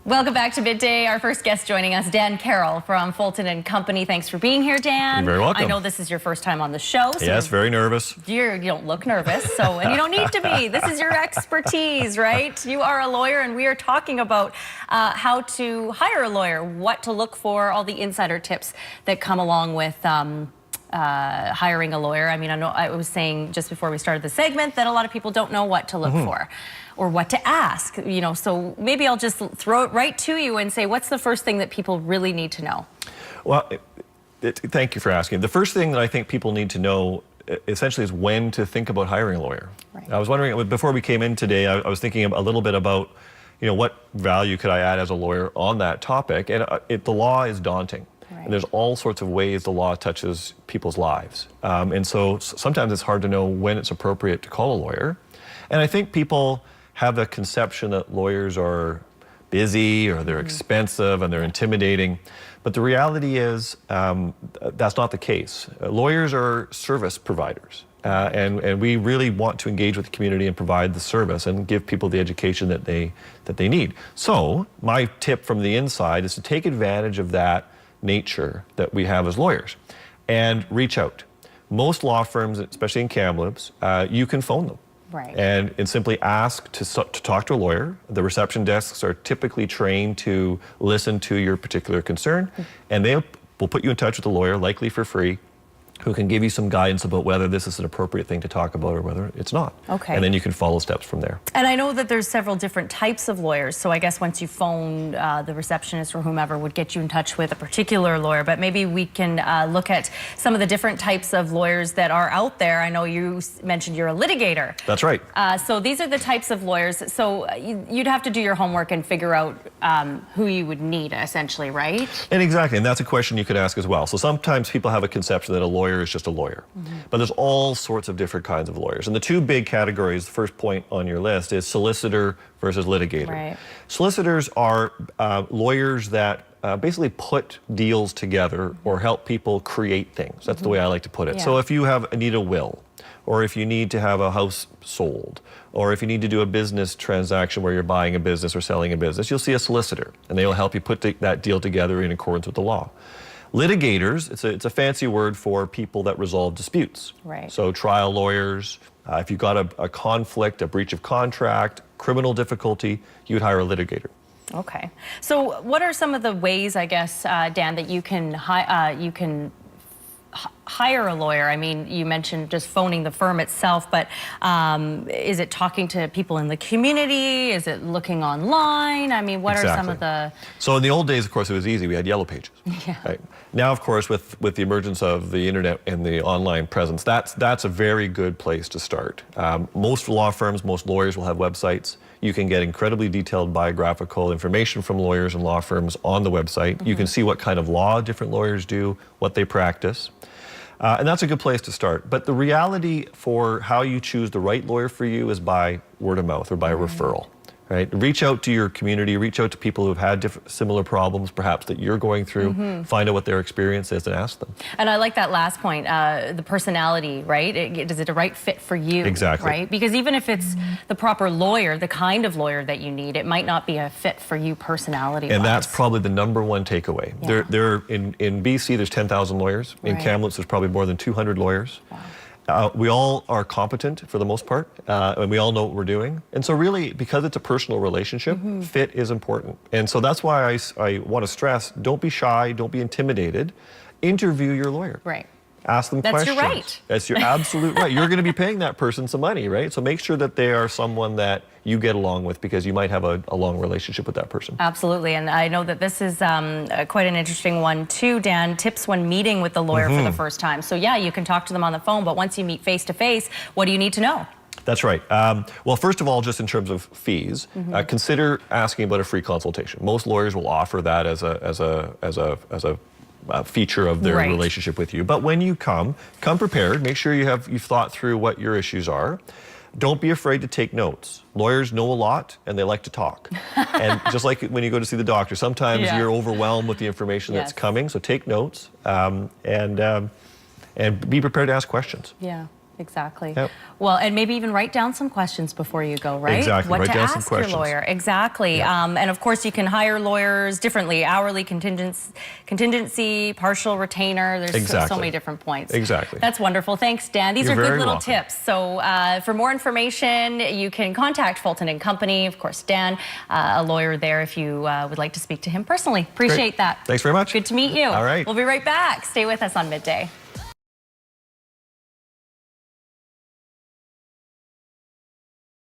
Welcome back to Midday. Our first guest joining us, Dan Carroll from Fulton and Company. Thanks for being here, Dan. You're very welcome. I know this is your first time on the show. So yes, very nervous. You don't look nervous, and you don't need to be. This is your expertise, right? You are a lawyer, and we are talking about how to hire a lawyer, what to look for, all the insider tips that come along with hiring a lawyer. I mean, I was saying just before we started the segment that a lot of people don't know what to look for or what to ask, so maybe I'll just throw it right to you and say, what's the first thing that people really need to know? Well, thank you for asking. The first thing that I think people need to know essentially is when to think about hiring a lawyer. Right. I was wondering, before we came in today, I was thinking a little bit about, what value could I add as a lawyer on that topic, and the law is daunting. Right. And there's all sorts of ways the law touches people's lives. And so sometimes it's hard to know when it's appropriate to call a lawyer. And I think people have a conception that lawyers are busy or they're expensive and they're intimidating. But the reality is that's not the case. Lawyers are service providers. And we really want to engage with the community and provide the service and give people the education that they need. So my tip from the inside is to take advantage of that nature that we have as lawyers and reach out. Most law firms, especially in Kamloops, you can phone them. Right. And simply ask to talk to a lawyer. The reception desks are typically trained to listen to your particular concern, and they will put you in touch with a lawyer, likely for free, who can give you some guidance about whether this is an appropriate thing to talk about or whether it's not. Okay. And then you can follow steps from there. And I know that there's several different types of lawyers, so I guess once you phone the receptionist or whomever would get you in touch with a particular lawyer, but maybe we can look at some of the different types of lawyers that are out there. I know you mentioned you're a litigator. That's right. So these are the types of lawyers. So you'd have to do your homework and figure out who you would need, essentially, right? And exactly, and that's a question you could ask as well. So sometimes people have a conception that a lawyer is just a lawyer. But there's all sorts of different kinds of lawyers. And the two big categories, the first point on your list, is solicitor versus litigator. Right. Solicitors are lawyers that basically put deals together or help people create things. That's the way I like to put it. Yeah. So if you need a will, or if you need to have a house sold, or if you need to do a business transaction where you're buying a business or selling a business, you'll see a solicitor, and they will help you put that deal together in accordance with the law. Litigators, it's a fancy word for people that resolve disputes. Right. So trial lawyers, if you've got a conflict, a breach of contract, criminal difficulty, you'd hire a litigator. Okay. So what are some of the ways, I guess, Dan, that you can hire a lawyer? I mean, you mentioned just phoning the firm itself, but is it talking to people in the community? Is it looking online? I mean, what are some of the... So in the old days, of course, it was easy. We had yellow pages. Yeah. Right? Now, of course, with the emergence of the internet and the online presence, that's a very good place to start. Most law firms, most lawyers will have websites. You can get incredibly detailed biographical information from lawyers and law firms on the website. You can see what kind of law different lawyers do, what they practice. And that's a good place to start. But the reality for how you choose the right lawyer for you is by word of mouth or by referral. Right? Reach out to your community, reach out to people who've had similar problems perhaps that you're going through, find out what their experience is and ask them. And I like that last point, the personality, right? Is it a right fit for you? Exactly. Right? Because even if it's the proper lawyer, the kind of lawyer that you need, it might not be a fit for you personality-wise. And that's probably the #1 takeaway. Yeah. In BC, there's 10,000 lawyers. In Kamloops, there's probably more than 200 lawyers. Wow. We all are competent for the most part, and we all know what we're doing. And so really, because it's a personal relationship, fit is important. And so that's why I want to stress, don't be shy, don't be intimidated. Interview your lawyer. Right. Ask them questions. That's your right. That's your absolute right. You're going to be paying that person some money, right? So make sure that they are someone that you get along with because you might have a long relationship with that person. Absolutely. And I know that this is quite an interesting one too, Dan. Tips when meeting with the lawyer for the first time. So yeah, you can talk to them on the phone, but once you meet face to face, what do you need to know? That's right. Well, first of all, just in terms of fees, consider asking about a free consultation. Most lawyers will offer that as a feature of their relationship with you. But when you come prepared. Make sure you've thought through what your issues are. Don't be afraid to take notes. Lawyers know a lot and they like to talk. And just like when you go to see the doctor, sometimes you're overwhelmed with the information that's coming. So take notes and be prepared to ask questions. Yeah. Exactly. Yep. Well, and maybe even write down some questions before you go, right? Exactly. What Write to down some ask your questions. lawyer. Exactly. Yep. And of course, you can hire lawyers differently, hourly, contingency, partial retainer. There's so Exactly. many different points. Exactly. That's wonderful. Thanks, Dan. These You're are good very little welcome. tips. So for more information, you can contact Fulton and Company. Of course, Dan, a lawyer there if you would like to speak to him personally. Appreciate Great. that. Thanks very much. Good to meet you. All right. We'll be right back. Stay with us on Midday.